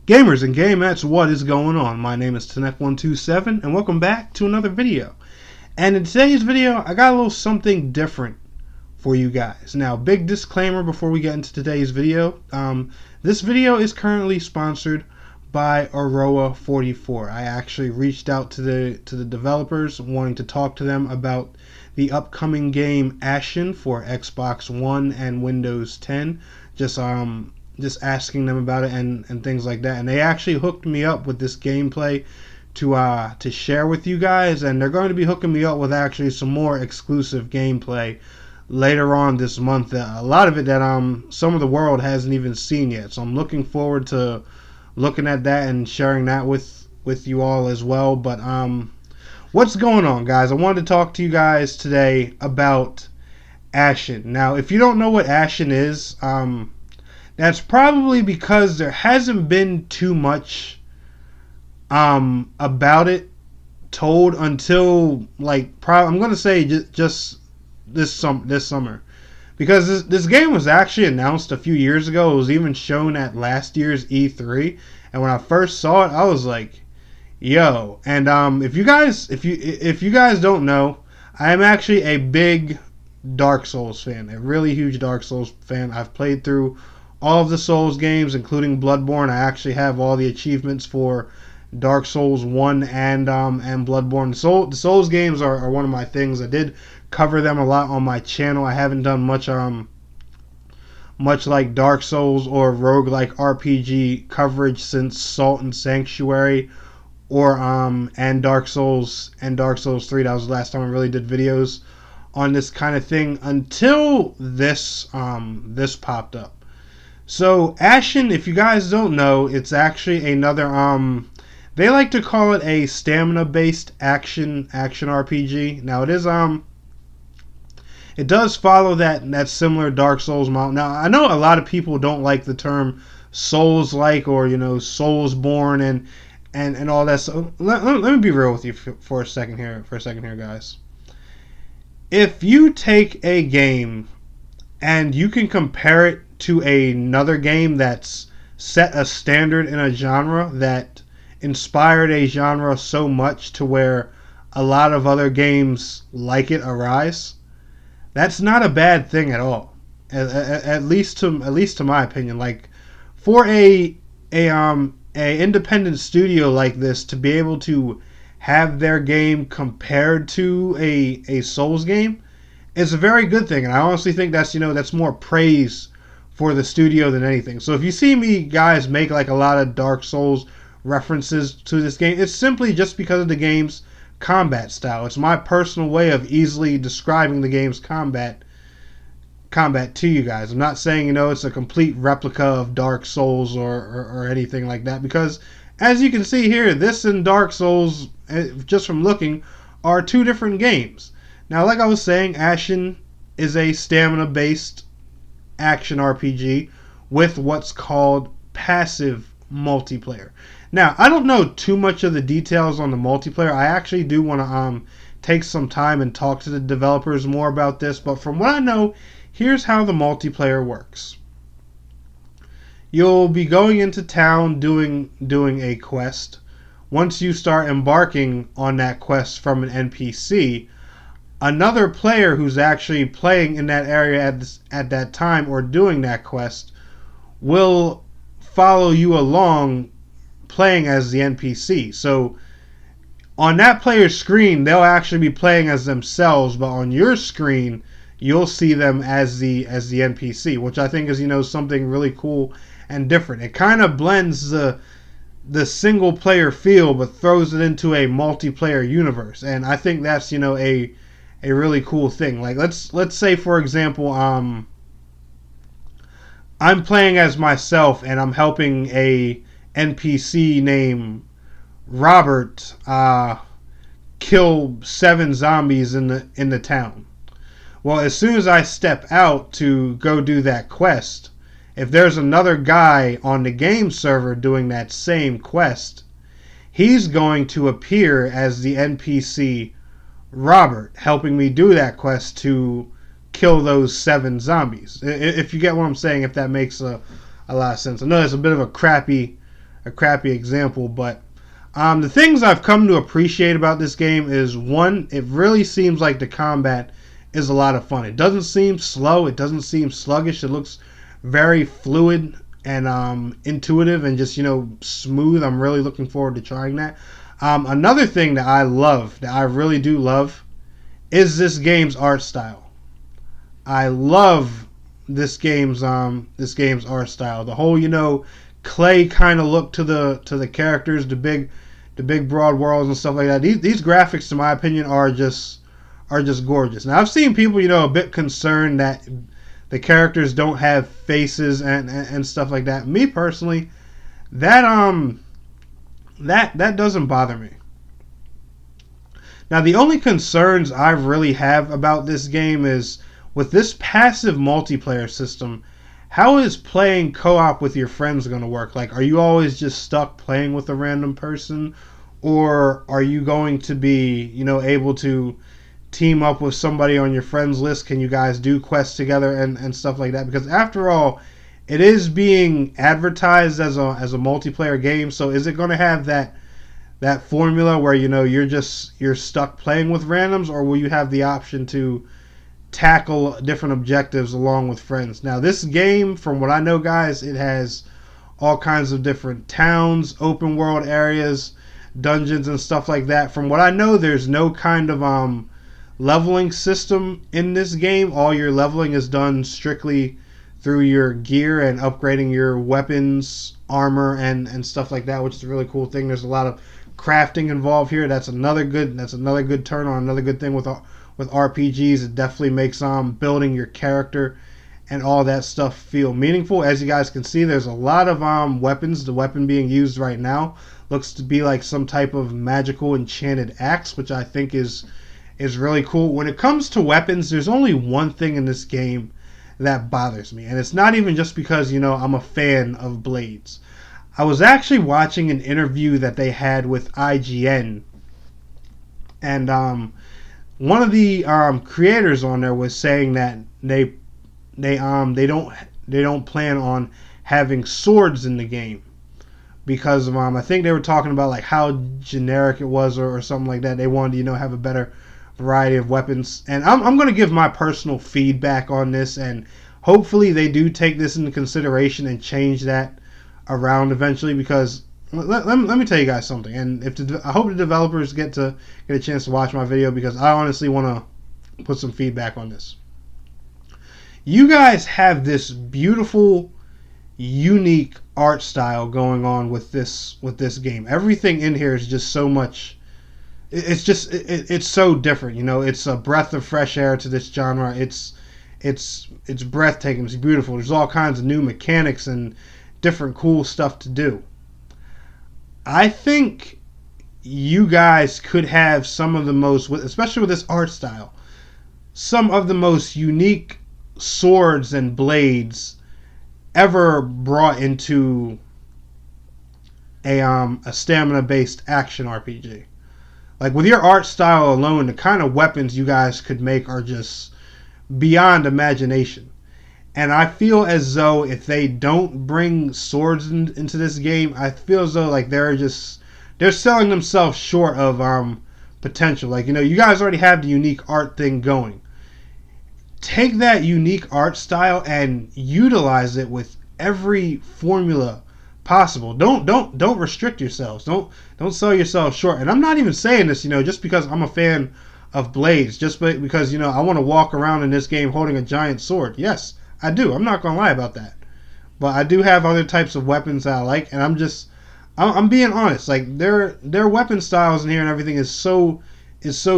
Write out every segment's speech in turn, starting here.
Gamers and gamettes, what is going on? My name is Tenek127 and welcome back to another video. And in today's video, I got a little something different for you guys. Now, big disclaimer before we get into today's video. This video is currently sponsored by Aroa44. I actually reached out to the developers wanting to talk to them about the upcoming game Ashen for Xbox One and Windows 10. Just asking them about it and things like that, and they actually hooked me up with this gameplay to share with you guys, and they're going to be hooking me up with actually some more exclusive gameplay later on this month. A lot of it that some of the world hasn't even seen yet, so I'm looking forward to looking at that and sharing that with you all as well. But what's going on, guys? I wanted to talk to you guys today about Ashen. Now, if you don't know what Ashen is, that's probably because there hasn't been too much about it told until, like, I'm going to say just this summer. Because this game was actually announced a few years ago. It was even shown at last year's E3. And when I first saw it, I was like, yo. And if you guys don't know, I am actually a big Dark Souls fan. A really huge Dark Souls fan. I've played through all of the Souls games, including Bloodborne. I actually have all the achievements for Dark Souls 1 and Bloodborne. The Souls games are one of my things. I did cover them a lot on my channel. I haven't done much like Dark Souls or roguelike RPG coverage since Salt and Sanctuary or and Dark Souls 3. That was the last time I really did videos on this kind of thing until this popped up. So Ashen, if you guys don't know, it's actually another they like to call it a stamina based action RPG. Now it does follow that similar Dark Souls model. Now I know a lot of people don't like the term Souls like, or Soulsborne and all that. So let me be real with you for a second here, guys. If you take a game and you can compare it to another game that's set a standard in a genre that inspired a genre so much to where a lot of other games like it arise, that's not a bad thing at all. At least to my opinion. Like, for a independent studio like this to be able to have their game compared to a Souls game is a very good thing, and I honestly think that's more praise for the studio than anything. So if you see me, guys, make like a lot of Dark Souls references to this game, it's simply just because of the game's combat style. It's my personal way of easily describing the game's combat to you guys. I'm not saying it's a complete replica of Dark Souls or anything like that, because as you can see here, this and Dark Souls, just from looking, are two different games. Now, like I was saying, Ashen is a stamina based action RPG with what's called passive multiplayer. Now, I don't know too much of the details on the multiplayer. I actually do want to take some time and talk to the developers more about this, but from what I know, here's how the multiplayer works. You'll be going into town doing a quest. Once you start embarking on that quest from an NPC, another player who's actually playing in that area at that time or doing that quest will follow you along playing as the NPC. So on that player's screen, they'll actually be playing as themselves, but on your screen, you'll see them as the NPC, which I think is something really cool and different. It kind of blends the single player feel, but throws it into a multiplayer universe, and I think that's a really cool thing. Like, let's say, for example, I'm playing as myself and I'm helping a NPC named Robert kill 7 zombies in the town. Well, as soon as I step out to go do that quest, if there's another guy on the game server doing that same quest, he's going to appear as the NPC Robert, helping me do that quest to kill those 7 zombies. If you get what I'm saying, if that makes a lot of sense. I know it's a bit of a crappy crappy example, but the things I've come to appreciate about this game is, one, it really seems like the combat is a lot of fun. It doesn't seem slow. It doesn't seem sluggish. It looks very fluid and intuitive and just, smooth. I'm really looking forward to trying that. Another thing that I love, that I really do love, is this game's art style. I love this game's art style. The whole, clay kind of look to the characters, the big broad worlds and stuff like that. These graphics, in my opinion, are just gorgeous. Now, I've seen people, a bit concerned that the characters don't have faces and stuff like that. Me personally, that doesn't bother me. Now, the only concerns I really have about this game is, with this passive multiplayer system, how is playing co-op with your friends going to work? Like, are you always just stuck playing with a random person? Or are you going to be, able to team up with somebody on your friends list? Can you guys do quests together and stuff like that? Because after all, it is being advertised as a multiplayer game. So is it going to have that formula where, you're stuck playing with randoms? Or will you have the option to tackle different objectives along with friends? Now, this game, from what I know, guys, it has all kinds of different towns, open world areas, dungeons and stuff like that. From what I know, there's no kind of leveling system in this game. All your leveling is done strictly through your gear and upgrading your weapons, armor, and stuff like that, which is a really cool thing. There's a lot of crafting involved here. That's another good turn on, another good thing with RPGs. It definitely makes building your character and all that stuff feel meaningful. As you guys can see, there's a lot of weapons. The weapon being used right now looks to be like some type of magical enchanted axe, which I think is really cool. When it comes to weapons, there's only one thing in this game that bothers me, and it's not even just because I'm a fan of blades. I was actually watching an interview that they had with IGN, and one of the creators on there was saying that they don't plan on having swords in the game because of I think they were talking about like how generic it was or something like that. They wanted to have a better variety of weapons, and I'm going to give my personal feedback on this, and hopefully they do take this into consideration and change that around eventually, because let me tell you guys something, and I hope the developers get a chance to watch my video, because I honestly want to put some feedback on this. You guys have this beautiful, unique art style going on with this game. Everything in here is just so much. It's so different. It's a breath of fresh air to this genre. It's breathtaking. It's beautiful. There's all kinds of new mechanics and different cool stuff to do. I think you guys could have some of the most, especially with this art style, some of the most unique swords and blades ever brought into a stamina-based action RPG. Like, with your art style alone, the kind of weapons you guys could make are just beyond imagination. And I feel as though if they don't bring swords into this game, I feel as though like they're selling themselves short of potential. Like, you guys already have the unique art thing going. Take that unique art style and utilize it with every formula possible. Don't restrict yourselves. Don't sell yourselves short. And I'm not even saying this, just because I'm a fan of blades, just because I want to walk around in this game holding a giant sword. Yes, I do. I'm not gonna lie about that. But I do have other types of weapons that I like, and I'm being honest. Like, their weapon styles in here and everything is so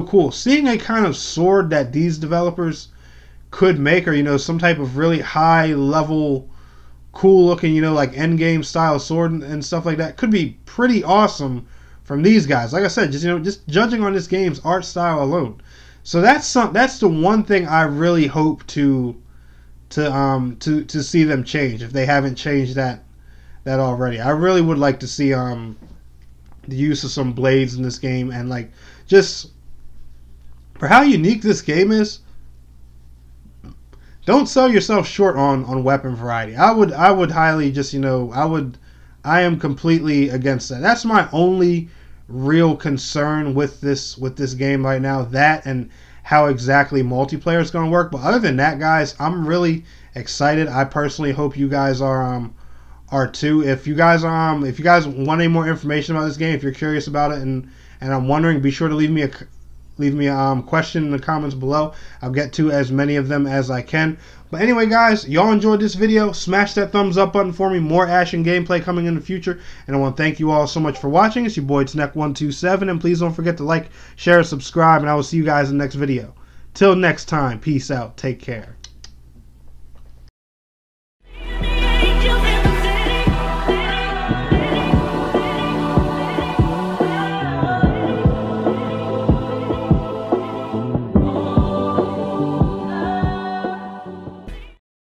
cool. Seeing a kind of sword that these developers could make, or some type of really high level, cool looking, like end game style sword and stuff like that, could be pretty awesome from these guys. Like I said, just judging on this game's art style alone. So that's the one thing I really hope to see them change, if they haven't changed that already. I really would like to see the use of some blades in this game, and like, just for how unique this game is, don't sell yourself short on weapon variety. I would highly just I I am completely against that. That's my only real concern with this game right now. That and how exactly multiplayer is going to work. But other than that, guys, I'm really excited. I personally hope you guys are too. If you guys want any more information about this game, if you're curious about it and I'm wondering, be sure to leave me a question in the comments below. I'll get to as many of them as I can. But anyway, guys, y'all enjoyed this video. Smash that thumbs up button for me. More Ashen gameplay coming in the future. And I want to thank you all so much for watching. It's your boy Tnek127. And please don't forget to like, share, and subscribe. And I will see you guys in the next video. Till next time, peace out. Take care.